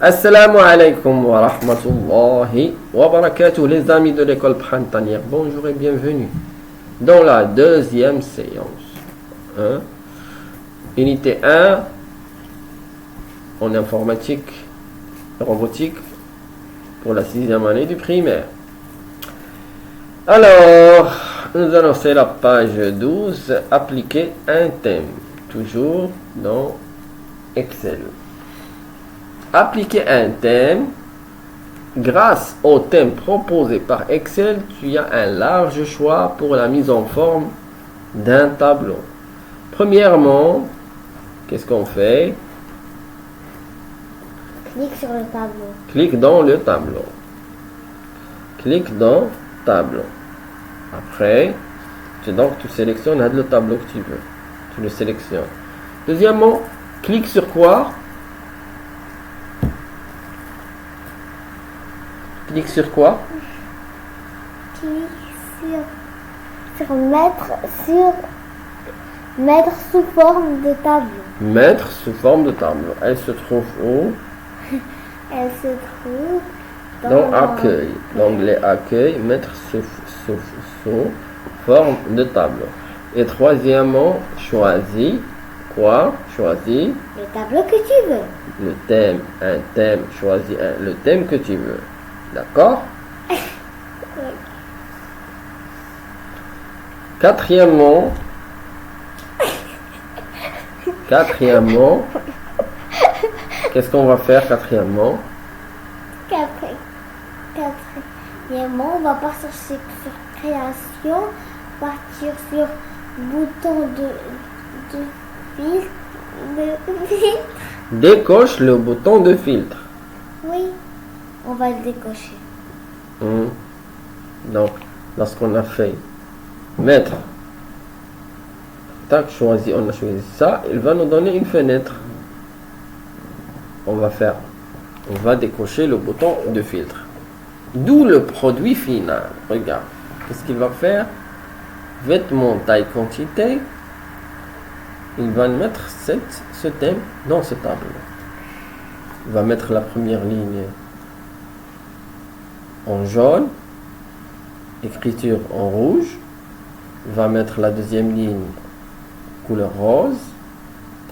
Assalamu alaikum wa rahmatullahi wa barakatuh, les amis de l'école printanière. Bonjour et bienvenue dans la deuxième séance. Unité 1 en informatique et robotique pour la 6e année du primaire. Alors, nous allons faire la page 12, appliquer un thème, toujours dans Excel. Appliquer un thème. Grâce au thème proposé par Excel, tu as un large choix pour la mise en forme d'un tableau. Premièrement, qu'est-ce qu'on fait? Clique sur le tableau. Clique dans le tableau. Clique dans tableau. Après, tu sélectionnes le tableau que tu veux. Tu le sélectionnes. Deuxièmement, clique sur quoi? Clique sur quoi? Clique sur mettre sous forme de tableau. Mettre sous forme de tableau. Elle se trouve où? Elle se trouve dans Accueil. L'onglet Accueil, mettre sous forme de tableau. Et troisièmement, choisis quoi? Choisis le tableau que tu veux. le thème. Un thème. Choisis le thème que tu veux. D'accord? Oui. Quatrièmement, qu'est-ce qu'on va faire quatrièmement? Quatrièmement, on va partir sur création, partir sur bouton de filtre. Décoche le bouton de filtre. Oui, on va le décocher. Donc, lorsqu'on a fait mettre, tac, choisi, on a choisi ça, il va nous donner une fenêtre. On va décocher le bouton de filtre. D'où le produit final. Regarde, qu'est-ce qu'il va faire? Vêtements, taille, quantité. Il va mettre ce thème dans ce tableau. Il va mettre la première ligne en jaune, écriture en rouge. Il va mettre la deuxième ligne couleur rose,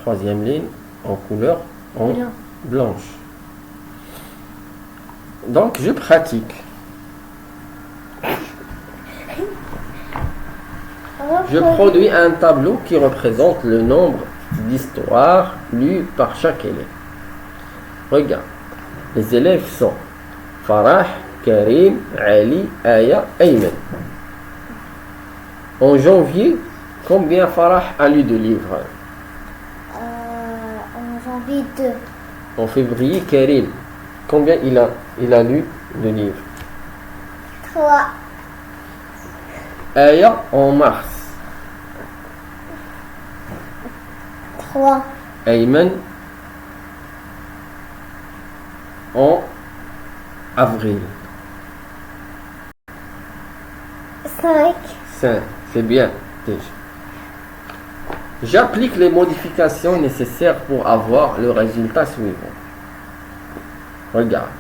troisième ligne en couleur blanche. Donc je pratique. Je produis un tableau qui représente le nombre d'histoires lues par chaque élève. Regarde, les élèves sont Farah, Karim, Ali, Aya, Ayman. En janvier, combien Farah a lu de livres? En janvier 2. En février, Karim, combien il a lu de livres? 3. Aya en mars. 3. Ayman en avril. 5. 5. C'est bien déjà. J'applique les modifications nécessaires pour avoir le résultat suivant. Regarde.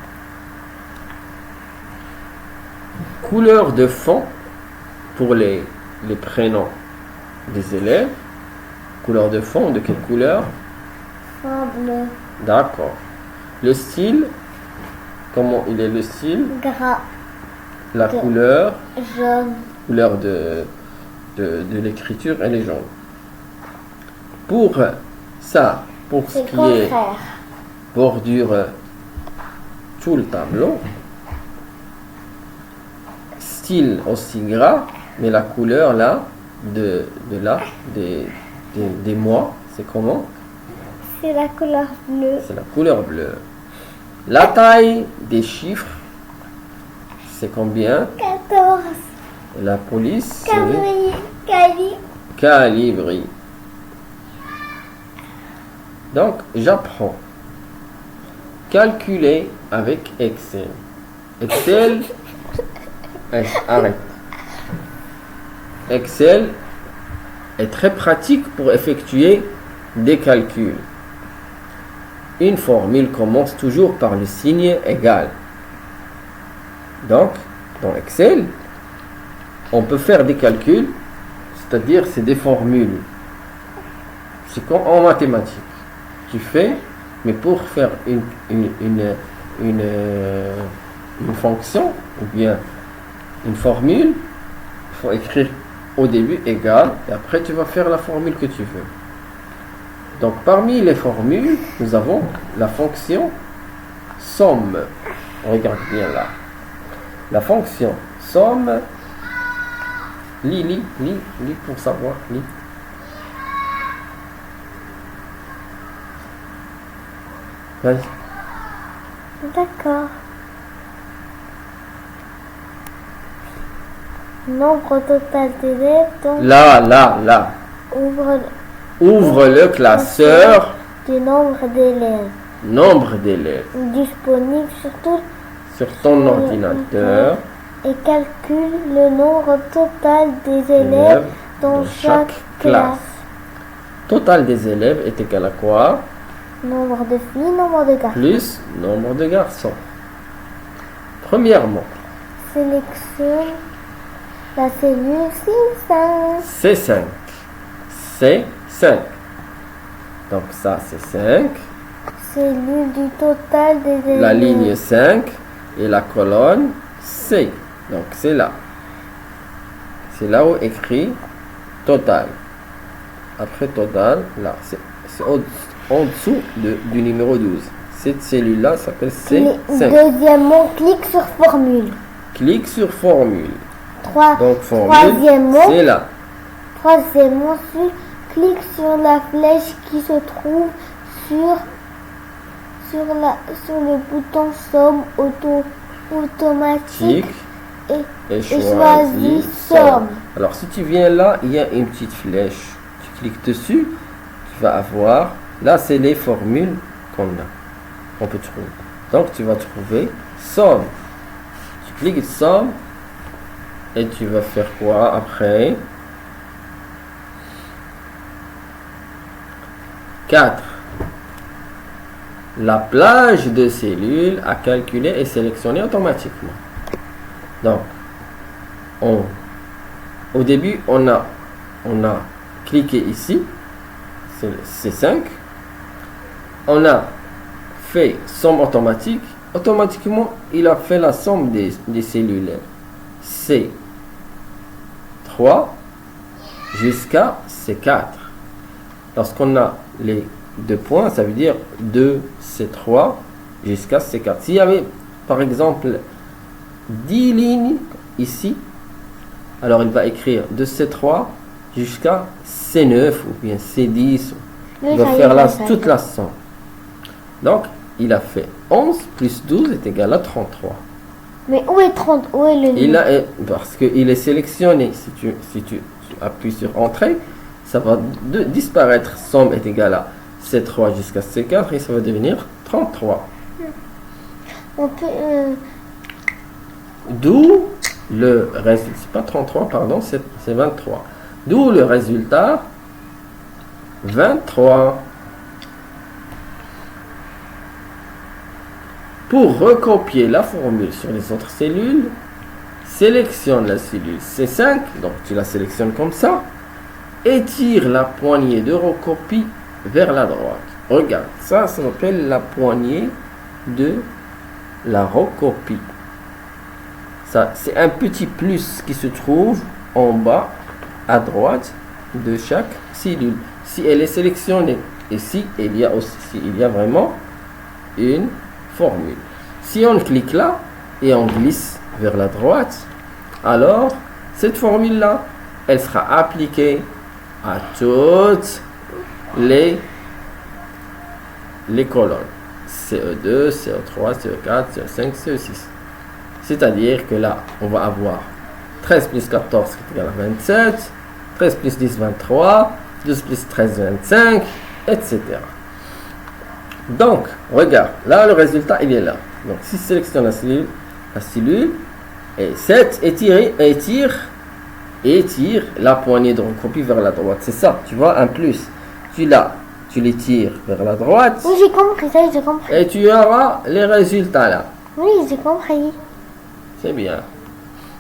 Couleur de fond pour les prénoms des élèves. Couleur de fond, de quelle couleur? Fond bleu. D'accord. Le style, comment il est le style? Gras. La couleur? Jaune. Couleur de l'écriture, elle est jaune. Pour ça, pour ce qui est bordure, tout le tableau, style aussi gras, mais la couleur là, des mois, c'est comment? C'est la couleur bleue. C'est la couleur bleue. La taille des chiffres, c'est combien? 14. Et la police, calibri. Donc, j'apprends. Calculer avec Excel. Excel, arrête. Excel est très pratique pour effectuer des calculs. une formule commence toujours par le signe égal. Donc, dans Excel, on peut faire des calculs, c'est-à-dire c'est des formules. C'est comme en mathématiques. Tu fais, mais pour faire une fonction, ou bien une formule, il faut écrire au début égal, et après tu vas faire la formule que tu veux. Donc parmi les formules, nous avons la fonction somme. Regarde bien là. La fonction somme, lis pour savoir, lis. Vas-y. D'accord. Nombre total d'élèves, donc Là. Ouvre le classeur. du nombre d'élèves Nombre d'élèves disponibles sur ton ordinateur. et calcule le nombre total des élèves dans chaque classe. Total des élèves est égal à quoi? Nombre de filles, nombre de garçons. Plus nombre de garçons. Premièrement, Sélectionne la cellule C5. C5. C5. Donc ça c'est 5. Cellule du total des élèves. La ligne 5 et la colonne C. Donc c'est là. C'est là où écrit total. Après total, là, c'est en dessous du numéro 12. Cette cellule-là s'appelle C5. Deuxièmement, clique sur formule. Clique sur formule. Donc formule, Troisièmement, c'est là. clique sur la flèche qui se trouve sur le bouton somme automatique Et choisis somme. Alors si tu viens là, il y a une petite flèche. Tu cliques dessus, tu vas avoir. Là, c'est les formules qu'on peut trouver. Donc tu vas trouver somme. Tu cliques somme et tu vas faire quoi après? 4. La plage de cellules à calculer et sélectionner automatiquement. Donc, au début, on a cliqué ici, c'est C5. On a fait somme automatique. Automatiquement, il a fait la somme des cellules C3 jusqu'à C4. Lorsqu'on a les 2 points, ça veut dire 2 C3 jusqu'à C4. S'il y avait, par exemple, 10 lignes ici, alors il va écrire de C3 jusqu'à C9 ou bien C10. Il va faire toute la somme. Donc, il a fait 11 plus 12 est égal à 33. Mais où est 30? Où est le numéro? Parce qu'il est sélectionné. Si tu appuies sur Entrée, ça va disparaître. Somme est égal à C3 jusqu'à C4 et ça va devenir 33. On peut... D'où le résultat. C'est pas 33, pardon, c'est 23. D'où le résultat 23. Pour recopier la formule sur les autres cellules, sélectionne la cellule C5, donc tu la sélectionnes comme ça, étire la poignée de recopie vers la droite. Regarde, ça s'appelle la poignée de la recopie. Ça, c'est un petit plus qui se trouve en bas à droite de chaque cellule. Si elle est sélectionnée, et si il y a vraiment une formule. Si on clique là et on glisse vers la droite, alors cette formule-là, elle sera appliquée à toutes les colonnes. CE2, CE3, CE4, CE5, CE6. C'est-à-dire que là, on va avoir 13 plus 14 qui est égal à 27, 13 plus 10, 23, 12 plus 13, 25, etc. Donc, regarde, là le résultat il est là. Donc, si je sélectionne la cellule, et 7, étire la poignée de recopie vers la droite. C'est ça, tu vois, un plus. Tu l'as tu les tires vers la droite Oui, j'ai compris, ça, j'ai compris. et tu auras les résultats là. Oui, j'ai compris. C'est bien.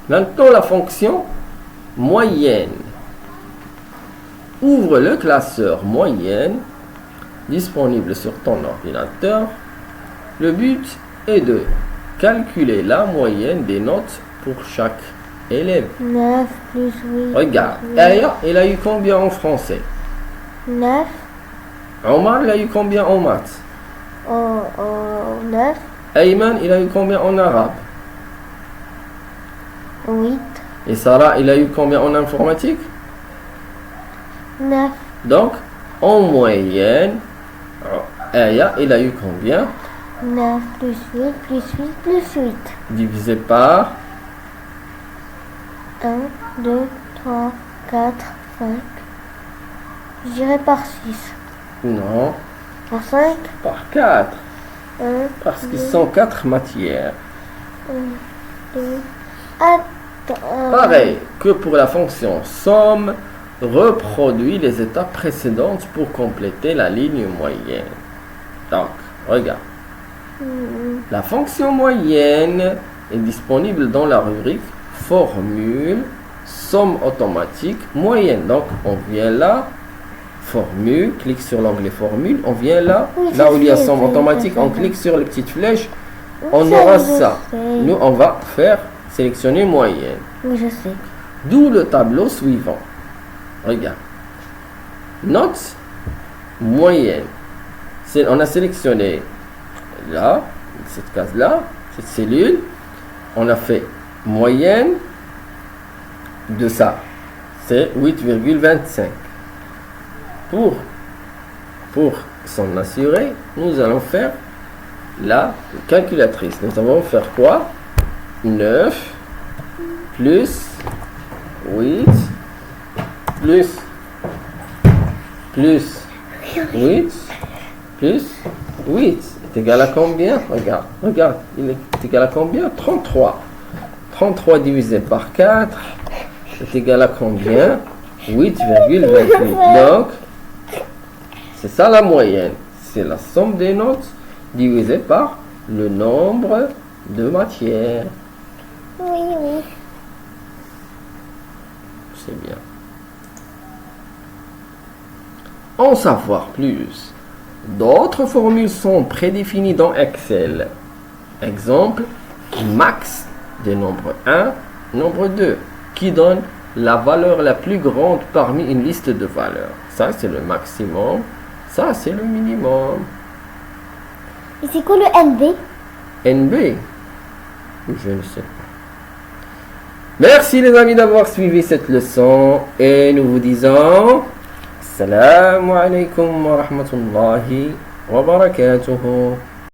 Maintenant, la fonction moyenne. Ouvre le classeur moyenne disponible sur ton ordinateur. Le but est de calculer la moyenne des notes pour chaque élève. 9 plus 8. Regarde, Aya, il a eu combien en français? 9. Omar, il a eu combien en maths? 9. Ayman, il a eu combien en arabe? 8. Et Sarah, il a eu combien en informatique? 9. Donc, en moyenne, Aya, il a eu combien? 9 plus 8 plus 8 plus 8. Divisé par 1, 2, 3, 4, 5. Je dirais par 6. Non, Par 5. par 4. 1, Parce qu'ils sont 4 matières. 2. Attends. Pareil que pour la fonction somme, reproduit les étapes précédentes pour compléter la ligne moyenne. Donc, regarde. La fonction moyenne est disponible dans la rubrique formule, somme automatique, moyenne. Donc, on vient là, formule, clique sur l'onglet formule, on vient là, Oui, là je où il y a sais, somme je automatique, sais, on je clique sais. sur les petites flèches, on Ça, aura je ça. sais. Nous, on va faire sélectionner moyenne. Oui, je sais. D'où le tableau suivant. Regarde. Note moyenne. On a sélectionné là, cette case-là, cette cellule. On a fait moyenne de ça. C'est 8,25. Pour s'en assurer, nous allons faire la calculatrice. Nous allons faire quoi? 9 plus 8 plus 8 plus 8 est égal à combien? Regarde, il est égal à combien? 33. 33 divisé par 4 est égal à combien? 8,28. Donc, c'est ça la moyenne. C'est la somme des notes divisée par le nombre de matières. Oui, oui. C'est bien. En savoir plus, d'autres formules sont prédéfinies dans Excel. Exemple, max des nombres 1, nombre 2, qui donne la valeur la plus grande parmi une liste de valeurs. Ça, c'est le maximum. Ça, c'est le minimum. Et c'est quoi le NB? NB, je ne sais pas. Merci les amis d'avoir suivi cette leçon et nous vous disons Assalamu alaikum wa rahmatullahi wa barakatuhu.